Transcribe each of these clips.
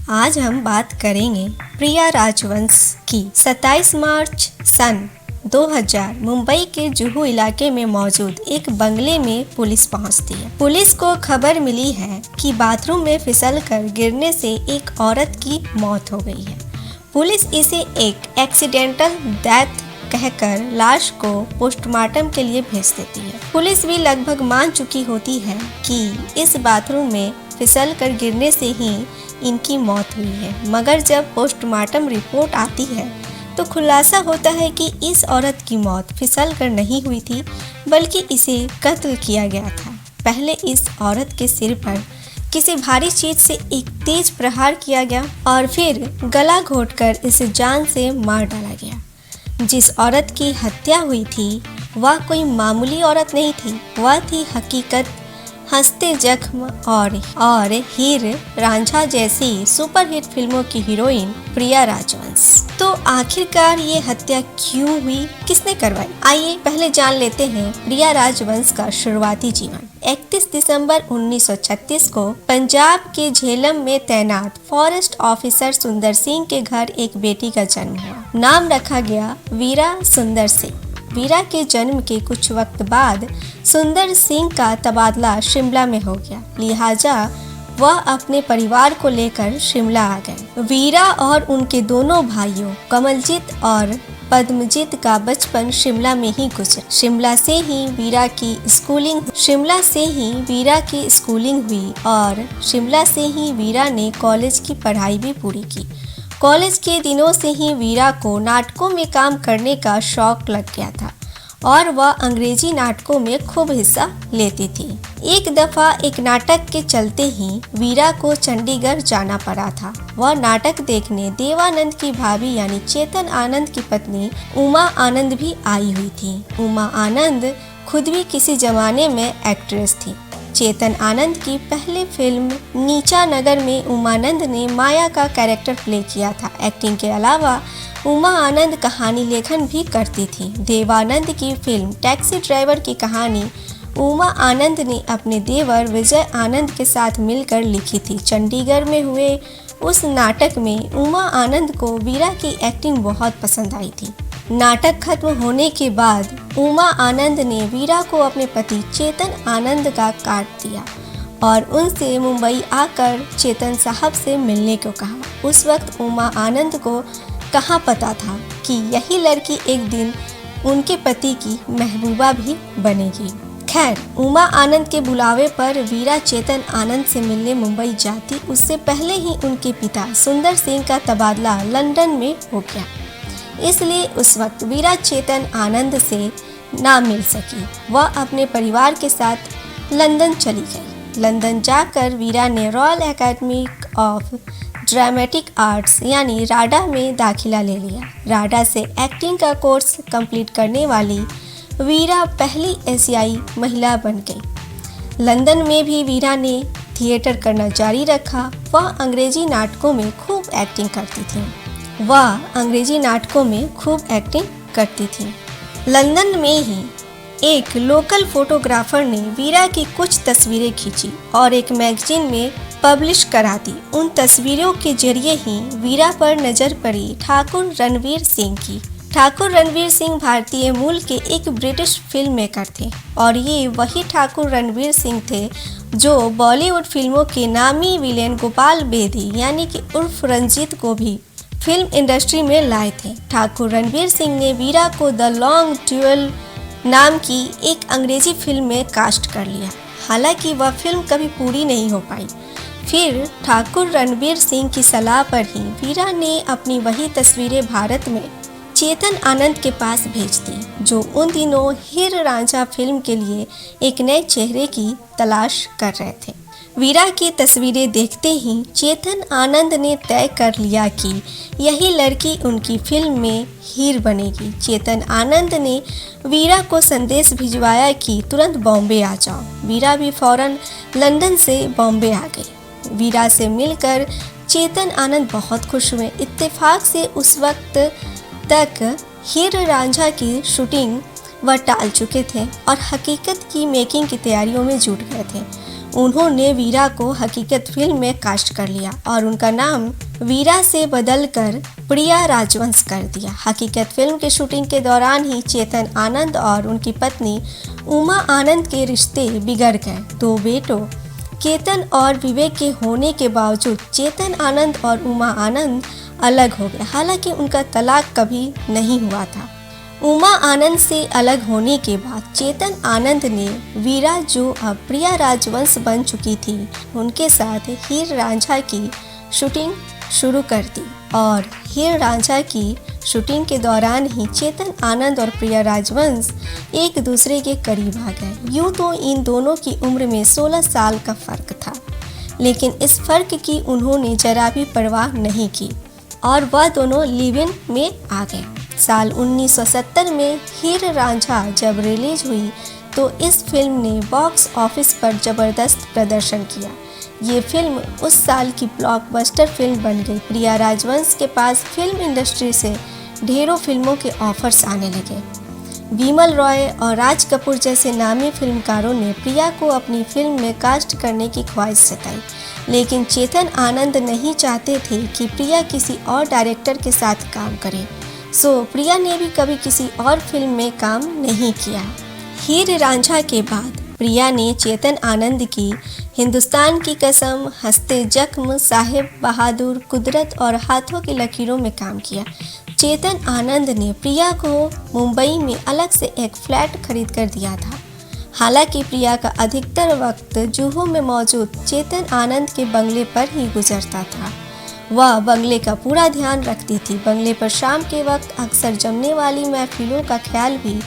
आज हम बात करेंगे प्रिया राजवंश की। 27 मार्च सन 2000 मुंबई के जुहू इलाके में मौजूद एक बंगले में पुलिस पहुंचती है। पुलिस को खबर मिली है कि बाथरूम में फिसलकर गिरने से एक औरत की मौत हो गई है। पुलिस इसे एक एक्सीडेंटल डेथ कहकर लाश को पोस्टमार्टम के लिए भेज देती है। पुलिस भी लगभग मान चुकी होती है कि इस बाथरूम में फिसलकर गिरने से ही इनकी मौत हुई है, मगर जब पोस्टमार्टम रिपोर्ट आती है तो खुलासा होता है कि इस औरत की मौत फिसलकर नहीं हुई थी, बल्कि इसे कत्ल किया गया था। पहले इस औरत के सिर पर किसी भारी चीज से एक तेज प्रहार किया गया और फिर गला घोंटकर इसे जान से मार डाला गया। जिस औरत की हत्या हुई थी वह कोई मामूली औरत नहीं थी, वह थी हकीकत, हंसते जख्म और हीर रांझा जैसी सुपरहिट फिल्मों की हीरोइन प्रिया राजवंश। तो आखिरकार ये हत्या क्यों हुई, किसने करवाई? आइए पहले जान लेते हैं प्रिया राजवंश का शुरुआती जीवन। 31 दिसंबर 1936 को पंजाब के झेलम में तैनात फॉरेस्ट ऑफिसर सुंदर सिंह के घर एक बेटी का जन्म हुआ। नाम रखा गया वीरा सुंदर सिंह। वीरा के जन्म के कुछ वक्त बाद सुंदर सिंह का तबादला शिमला में हो गया, लिहाजा वह अपने परिवार को लेकर शिमला आ गए। वीरा और उनके दोनों भाइयों कमलजीत और पद्मजीत का बचपन शिमला में ही गुजरा। शिमला से ही वीरा की स्कूलिंग हुई और शिमला से ही वीरा ने कॉलेज की पढ़ाई भी पूरी की। कॉलेज के दिनों से ही वीरा को नाटकों में काम करने का शौक लग गया था और वह अंग्रेजी नाटकों में खूब हिस्सा लेती थी। एक दफा एक नाटक के चलते ही वीरा को चंडीगढ़ जाना पड़ा था। वह नाटक देखने देवानंद की भाभी यानी चेतन आनंद की पत्नी उमा आनंद भी आई हुई थी। उमा आनंद खुद भी किसी जमाने में एक्ट्रेस थी। चेतन आनंद की पहली फिल्म नीचा नगर में उमानंद ने माया का कैरेक्टर प्ले किया था। एक्टिंग के अलावा उमा आनंद कहानी लेखन भी करती थी। देवानंद की फिल्म टैक्सी ड्राइवर की कहानी उमा आनंद ने अपने देवर विजय आनंद के साथ मिलकर लिखी थी। चंडीगढ़ में हुए उस नाटक में उमा आनंद को वीरा की एक्टिंग बहुत पसंद आई थी। नाटक खत्म होने के बाद उमा आनंद ने वीरा को अपने पति चेतन आनंद का कार्ड दिया और उनसे मुंबई आकर चेतन साहब से मिलने को कहा। उस वक्त उमा आनंद को कहाँ पता था कि यही लड़की एक दिन उनके पति की महबूबा भी बनेगी। खैर, उमा आनंद के बुलावे पर वीरा चेतन आनंद से मिलने मुंबई जाती, उससे पहले ही उनके पिता सुंदर सिंह का तबादला लंदन में हो गया, इसलिए उस वक्त वीरा चेतन आनंद से ना मिल सकी। वह अपने परिवार के साथ लंदन चली गई। लंदन जाकर वीरा ने royal academy of dramatic arts यानी राडा में दाखिला ले लिया। राडा से एक्टिंग का कोर्स कंप्लीट करने वाली वीरा पहली एशियाई महिला बन गई। लंदन में भी वीरा ने थिएटर करना जारी रखा। वह अंग्रेजी नाटकों में खूब एक्टिंग करती थी। लंदन में ही एक लोकल फोटोग्राफर ने वीरा की कुछ तस्वीरें खींची और एक मैगजीन में पब्लिश करा दी। उन तस्वीरों के जरिए ही वीरा पर नजर पड़ी ठाकुर रणवीर सिंह की। ठाकुर रणवीर सिंह भारतीय मूल के एक ब्रिटिश फिल्म मेकर थे और ये वही ठाकुर रणवीर सिंह थे जो बॉलीवुड फिल्मों के नामी विलेन गोपाल बेदी यानी कि उर्फ रंजीत को भी फिल्म इंडस्ट्री में लाए थे। ठाकुर रणवीर सिंह ने वीरा को द लॉन्ग ड्यूल नाम की एक अंग्रेजी फिल्म में कास्ट कर लिया। हालांकि वह फिल्म कभी पूरी नहीं हो पाई। फिर ठाकुर रणवीर सिंह की सलाह पर ही वीरा ने अपनी वही तस्वीरें भारत में चेतन आनंद के पास भेज दी, जो उन दिनों हीर रांझा फिल्म के लिए एक नए चेहरे की तलाश कर रहे थे। वीरा की तस्वीरें देखते ही चेतन आनंद ने तय कर लिया कि यही लड़की उनकी फिल्म में हीर बनेगी। चेतन आनंद ने वीरा को संदेश भिजवाया कि तुरंत बॉम्बे आ जाओ। वीरा भी फौरन लंदन से बॉम्बे आ गई। वीरा से मिलकर चेतन आनंद बहुत खुश हुए। इत्तेफाक से उस वक्त तक हीर रांझा की शूटिंग वह टाल चुके थे और हकीकत की मेकिंग की तैयारियों में जुट गए थे। उन्होंने वीरा को हकीकत फिल्म में कास्ट कर लिया और उनका नाम वीरा से बदलकर प्रिया राजवंश कर दिया। हकीकत फिल्म की शूटिंग के दौरान ही चेतन आनंद और उनकी पत्नी उमा आनंद के रिश्ते बिगड़ गए। दो बेटों केतन और विवेक के होने के बावजूद चेतन आनंद और उमा आनंद अलग हो गए। हालांकि उनका तलाक कभी नहीं हुआ था। उमा आनंद से अलग होने के बाद चेतन आनंद ने वीरा, जो अब प्रिया राजवंश बन चुकी थी, उनके साथ हीर रांझा की शूटिंग शुरू कर दी और हीर रांझा की शूटिंग के दौरान ही चेतन आनंद और प्रिया राजवंश एक दूसरे के करीब आ गए। यूं तो इन दोनों की उम्र में 16 साल का फर्क था, लेकिन इस फर्क की उन्होंने जरा भी परवाह नहीं की और वह दोनों लिव इन में आ गए। साल 1970 में हीर रांझा जब रिलीज हुई तो इस फिल्म ने बॉक्स ऑफिस पर जबरदस्त प्रदर्शन किया। ये फिल्म उस साल की ब्लॉकबस्टर फिल्म बन गई। प्रिया राजवंश के पास फिल्म इंडस्ट्री से ढेरों फिल्मों के ऑफर्स आने लगे। विमल रॉय और राज कपूर जैसे नामी फिल्मकारों ने प्रिया को अपनी फिल्म में कास्ट करने की ख्वाहिश जताई, लेकिन चेतन आनंद नहीं चाहते थे कि प्रिया किसी और डायरेक्टर के साथ काम करे, सो प्रिया ने भी कभी किसी और फिल्म में काम नहीं किया। हीर रांझा के बाद प्रिया ने चेतन आनंद की हिंदुस्तान की कसम, हंसते जख्म, साहिब बहादुर, कुदरत और हाथों की लकीरों में काम किया। चेतन आनंद ने प्रिया को मुंबई में अलग से एक फ्लैट खरीद कर दिया था। हालांकि प्रिया का अधिकतर वक्त जुहू में मौजूद चेतन आनंद के बंगले पर ही गुजरता था। वह बंगले का पूरा ध्यान रखती थी। बंगले पर शाम के वक्त अक्सर जमने वाली महफिलों का ख्याल भी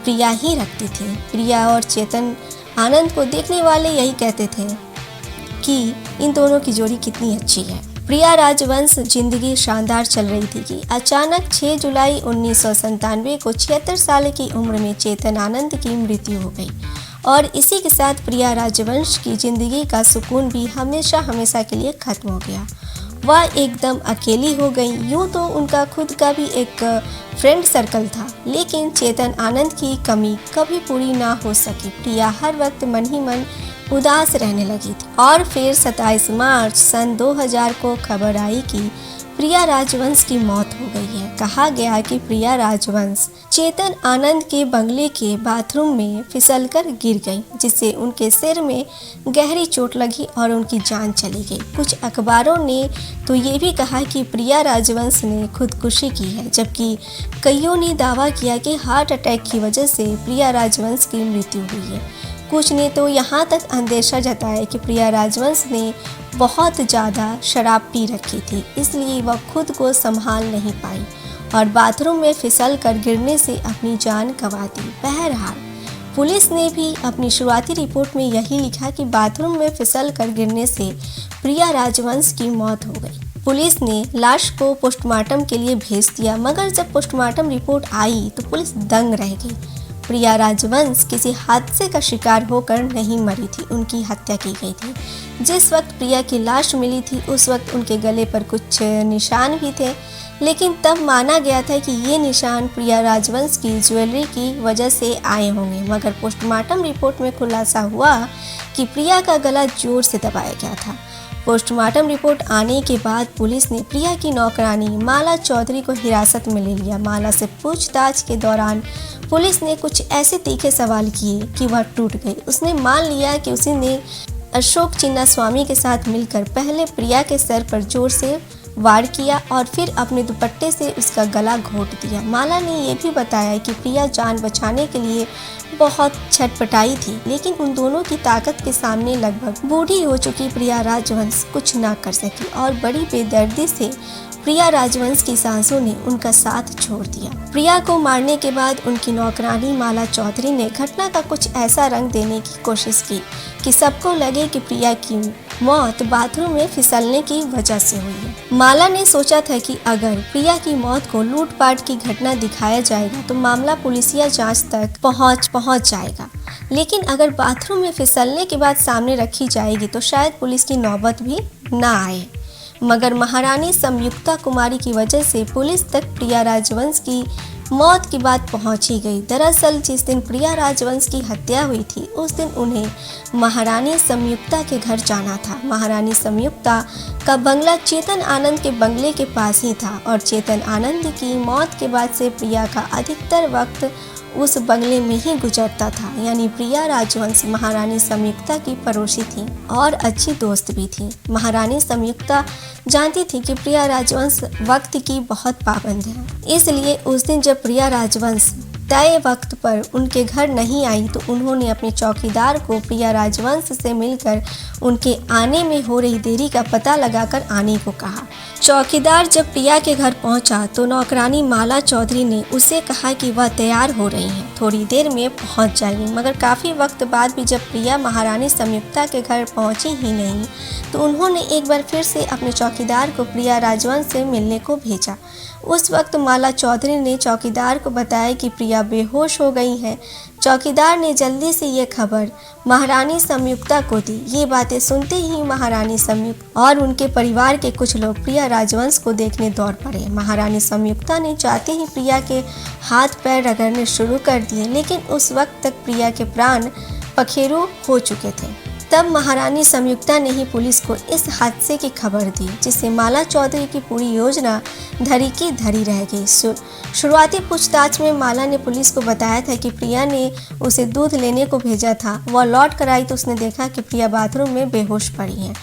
प्रिया ही रखती थी। प्रिया और चेतन आनंद को देखने वाले यही कहते थे कि इन दोनों की जोड़ी कितनी अच्छी है। प्रिया राजवंश जिंदगी शानदार चल रही थी कि अचानक 6 जुलाई 1997 को 76 साल की उम्र में चेतन आनंद की मृत्यु हो गई और इसी के साथ प्रिया राजवंश की जिंदगी का सुकून भी हमेशा हमेशा के लिए खत्म हो गया। वह एकदम अकेली हो गई। यूं तो उनका खुद का भी एक फ्रेंड सर्कल था, लेकिन चेतन आनंद की कमी कभी पूरी ना हो सकी। प्रिया हर वक्त मन ही मन उदास रहने लगी थी और फिर 27 मार्च सन 2000 को खबर आई कि प्रिया राजवंश की मौत हो गई है। कहा गया कि प्रिया राजवंश चेतन आनंद के बंगले के बाथरूम में फिसलकर गिर गई, जिससे उनके सिर में गहरी चोट लगी और उनकी जान चली गई। कुछ अखबारों ने तो ये भी कहा कि प्रिया राजवंश ने खुदकुशी की है, जबकि कईयों ने दावा किया कि हार्ट अटैक की वजह से प्रिया राजवंश की मृत्यु हुई है। कुछ ने तो यहाँ तक अंदेशा जताया कि प्रिया राजवंश ने बहुत ज़्यादा शराब पी रखी थी, इसलिए वह खुद को संभाल नहीं पाई और बाथरूम में फिसल कर गिरने से अपनी जान गंवा दी। बहरहाल पुलिस ने भी अपनी शुरुआती रिपोर्ट में यही लिखा कि बाथरूम में फिसल कर गिरने से प्रिया राजवंश की मौत हो गई। पुलिस ने लाश को पोस्टमार्टम के लिए भेज दिया, मगर जब पोस्टमार्टम रिपोर्ट आई तो पुलिस दंग रह गई। प्रिया राजवंश किसी हादसे का शिकार होकर नहीं मरी थी, उनकी हत्या की गई थी। जिस वक्त प्रिया की लाश मिली थी उस वक्त उनके गले पर कुछ निशान भी थे, लेकिन तब माना गया था कि ये निशान प्रिया राजवंश की ज्वेलरी की वजह से आए होंगे। मगर पोस्टमार्टम रिपोर्ट में खुलासा हुआ कि प्रिया का गला जोर से दबाया गया था। पोस्टमार्टम रिपोर्ट आने के बाद पुलिस ने प्रिया की नौकरानी माला चौधरी को हिरासत में ले लिया। माला से पूछताछ के दौरान पुलिस ने कुछ ऐसे तीखे सवाल किए कि वह टूट गई। उसने मान लिया कि उसने अशोक चिन्नास्वामी के साथ मिलकर पहले प्रिया के सर पर जोर से वार किया और फिर अपने दुपट्टे से उसका गला घोंट दिया। माला ने यह भी बताया कि प्रिया जान बचाने के लिए बहुत छटपटाई थी, लेकिन उन दोनों की ताकत के सामने लगभग बूढ़ी हो चुकी प्रिया राजवंश कुछ ना कर सकी और बड़ी बेदर्दी से प्रिया राजवंश की सांसों ने उनका साथ छोड़ दिया। प्रिया को मारने के बाद उनकी नौकरानी माला चौधरी ने घटना का कुछ ऐसा रंग देने की कोशिश की कि सबको लगे कि प्रिया की मौत बाथरूम में फिसलने की वजह से हुई है। माला ने सोचा था कि अगर प्रिया की मौत को लूटपाट की घटना दिखाया जाएगा तो मामला पुलिसिया जांच तक पहुंच जाएगा, लेकिन अगर बाथरूम में फिसलने की बात सामने रखी जाएगी तो शायद पुलिस की नौबत भी ना आए। मगर महारानी संयुक्ता कुमारी की वजह से पुलिस तक प्रिया राजवंश की मौत की बात पहुंच ही गई। दरअसल जिस दिन प्रिया राजवंश की हत्या हुई थी उस दिन उन्हें महारानी संयुक्ता के घर जाना था। महारानी संयुक्ता का बंगला चेतन आनंद के बंगले के पास ही था और चेतन आनंद की मौत के बाद से प्रिया का अधिकतर वक्त उस बंगले में ही गुजरता था। यानी प्रिया राजवंश महारानी संयुक्ता की पड़ोसी थी और अच्छी दोस्त भी थी। महारानी संयुक्ता जानती थी कि प्रिया राजवंश वक्त की बहुत पाबंद है, इसलिए उस दिन जब प्रिया राजवंश तय वक्त पर उनके घर नहीं आई तो उन्होंने अपने चौकीदार को प्रिया राजवंश से मिलकर उनके आने में हो रही देरी का पता लगाकर आने को कहा। चौकीदार जब प्रिया के घर पहुंचा तो नौकरानी माला चौधरी ने उसे कहा कि वह तैयार हो रही हैं, थोड़ी देर में पहुंच जाएगी। मगर काफ़ी वक्त बाद भी जब प्रिया महारानी संयुक्ता के घर पहुंची ही नहीं तो उन्होंने एक बार फिर से अपने चौकीदार को प्रिया राजवंश से मिलने को भेजा। उस वक्त माला चौधरी ने चौकीदार को बताया कि प्रिया बेहोश हो गई हैं। चौकीदार ने जल्दी से ये खबर महारानी संयुक्ता को दी। ये बातें सुनते ही महारानी संयुक्ता और उनके परिवार के कुछ लोग प्रिया राजवंश को देखने दौड़ पड़े। महारानी संयुक्ता ने जाते ही प्रिया के हाथ पैर रगड़ने शुरू कर दिए, लेकिन उस वक्त तक प्रिया के प्राण पखेरु हो चुके थे। तब महारानी संयुक्ता ने ही पुलिस को इस हादसे की खबर दी, जिससे माला चौधरी की पूरी योजना धरी की धरी रह गई। शुरुआती पूछताछ में माला ने पुलिस को बताया था कि प्रिया ने उसे दूध लेने को भेजा था। वह लौट कर आई तो उसने देखा कि प्रिया बाथरूम में बेहोश पड़ी है।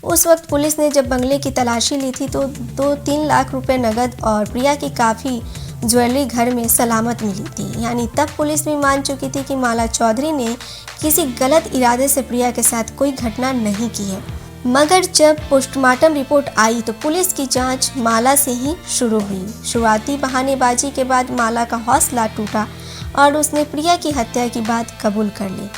उस वक्त पुलिस ने जब बंगले की तलाशी ली थी तो 2-3 लाख रुपए नकद और प्रिया की काफ़ी ज्वेलरी घर में सलामत मिली थी। यानी तब पुलिस भी मान चुकी थी कि माला चौधरी ने किसी गलत इरादे से प्रिया के साथ कोई घटना नहीं की है। मगर जब पोस्टमार्टम रिपोर्ट आई तो पुलिस की जांच माला से ही शुरू हुई। शुरुआती बहानेबाजी के बाद माला का हौसला टूटा और उसने प्रिया की हत्या की बात कबूल कर ली।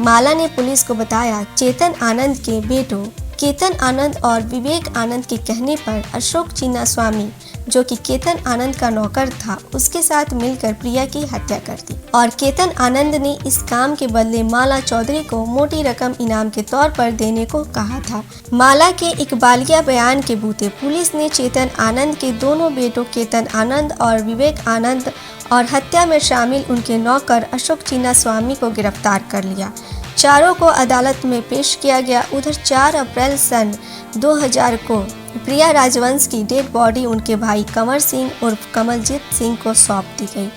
माला ने पुलिस को बताया चेतन आनंद के बेटों केतन आनंद और विवेक आनंद के कहने पर अशोक चिन्नास्वामी, जो कि केतन आनंद का नौकर था, उसके साथ मिलकर प्रिया की हत्या कर दी और केतन आनंद ने इस काम के बदले माला चौधरी को मोटी रकम इनाम के तौर पर देने को कहा था। माला के इकबालिया बयान के बूते पुलिस ने चेतन आनंद के दोनों बेटों केतन आनंद और विवेक आनंद और हत्या में शामिल उनके नौकर अशोक चिन्नास्वामी को गिरफ्तार कर लिया। चारों को अदालत में पेश किया गया। उधर 4 अप्रैल सन 2000 को प्रिया राजवंश की डेड बॉडी उनके भाई कंवर सिंह उर्फ कमलजीत सिंह को सौंप दी गई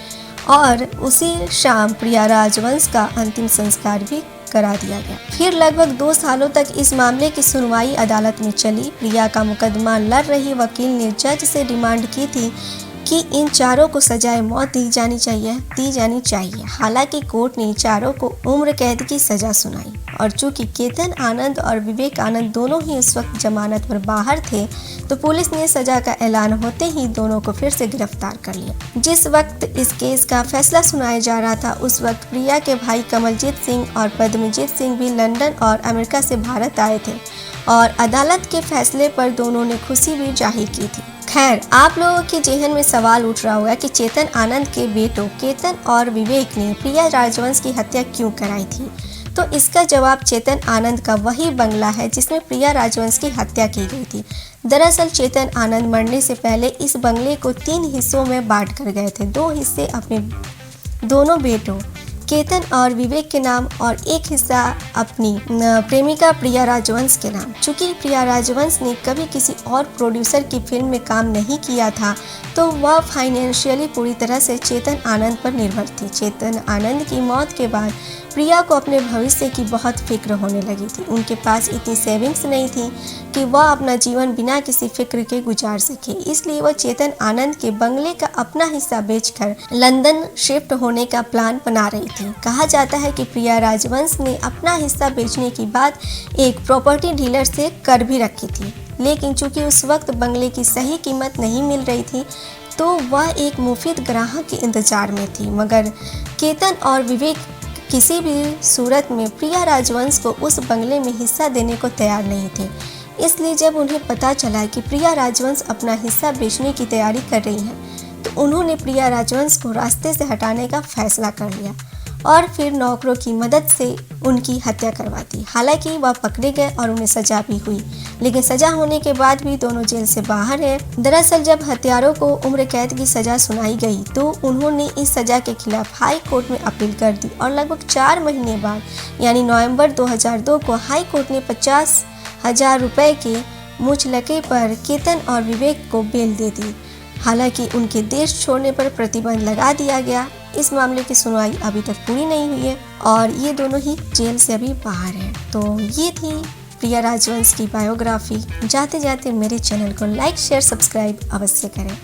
और उसी शाम प्रिया राजवंश का अंतिम संस्कार भी करा दिया गया। फिर लगभग 2 सालों तक इस मामले की सुनवाई अदालत में चली। प्रिया का मुकदमा लड़ रही वकील ने जज से डिमांड की थी कि इन चारों को सजाए मौत दी जानी चाहिए। हालांकि कोर्ट ने चारों को उम्र कैद की सजा सुनाई और चूंकि केतन आनंद और विवेक आनंद दोनों ही उस वक्त जमानत पर बाहर थे तो पुलिस ने सजा का ऐलान होते ही दोनों को फिर से गिरफ्तार कर लिया। जिस वक्त इस केस का फैसला सुनाया जा रहा था उस वक्त प्रिया के भाई कमलजीत सिंह और पद्मजीत सिंह भी लंदन और अमेरिका से भारत आए थे और अदालत के फैसले पर दोनों ने खुशी भी जाहिर की थी। खैर, आप लोगों के जेहन में सवाल उठ रहा होगा कि चेतन आनंद के बेटों केतन और विवेक ने प्रिया राजवंश की हत्या क्यों कराई थी, तो इसका जवाब चेतन आनंद का वही बंगला है जिसमें प्रिया राजवंश की हत्या की गई थी। दरअसल चेतन आनंद मरने से पहले इस बंगले को 3 हिस्सों में बांट कर गए थे। 2 हिस्से अपने दोनों बेटों केतन और विवेक के नाम और 1 हिस्सा अपनी प्रेमिका प्रिया राजवंश के नाम। चूँकि प्रिया राजवंश ने कभी किसी और प्रोड्यूसर की फिल्म में काम नहीं किया था तो वह फाइनेंशियली पूरी तरह से चेतन आनंद पर निर्भर थी। चेतन आनंद की मौत के बाद प्रिया को अपने भविष्य की बहुत फिक्र होने लगी थी। उनके पास इतनी सेविंग्स नहीं थी कि वह अपना जीवन बिना किसी फिक्र के गुजार सके, इसलिए वह चेतन आनंद के बंगले का अपना हिस्सा बेचकर लंदन शिफ्ट होने का प्लान बना रही थी। कहा जाता है कि प्रिया राजवंश ने अपना हिस्सा बेचने की बात एक प्रॉपर्टी डीलर से कर भी रखी थी, लेकिन चूंकि उस वक्त बंगले की सही कीमत नहीं मिल रही थी तो वह एक मुफीद ग्राहक के इंतजार में थी। मगर केतन और विवेक किसी भी सूरत में प्रिया राजवंश को उस बंगले में हिस्सा देने को तैयार नहीं थे। इसलिए जब उन्हें पता चला कि प्रिया राजवंश अपना हिस्सा बेचने की तैयारी कर रही है तो उन्होंने प्रिया राजवंश को रास्ते से हटाने का फैसला कर लिया और फिर नौकरों की मदद से उनकी हत्या करवा दी। हालांकि वह पकड़े गए और उन्हें सजा भी हुई, लेकिन सजा होने के बाद भी दोनों जेल से बाहर हैं। दरअसल जब हत्यारों को उम्र कैद की सजा सुनाई गई तो उन्होंने इस सजा के खिलाफ हाई कोर्ट में अपील कर दी और लगभग 4 महीने बाद यानी नवंबर 2002 को हाई कोर्ट ने 50,000 रुपए के मुचलके पर केतन और विवेक को बेल दे दी। हालांकि उनके देश छोड़ने पर प्रतिबंध लगा दिया गया। इस मामले की सुनवाई अभी तक पूरी नहीं हुई है और ये दोनों ही जेल से अभी बाहर हैं। तो ये थी प्रिया राजवंश की बायोग्राफी। जाते जाते मेरे चैनल को लाइक शेयर सब्सक्राइब अवश्य करें।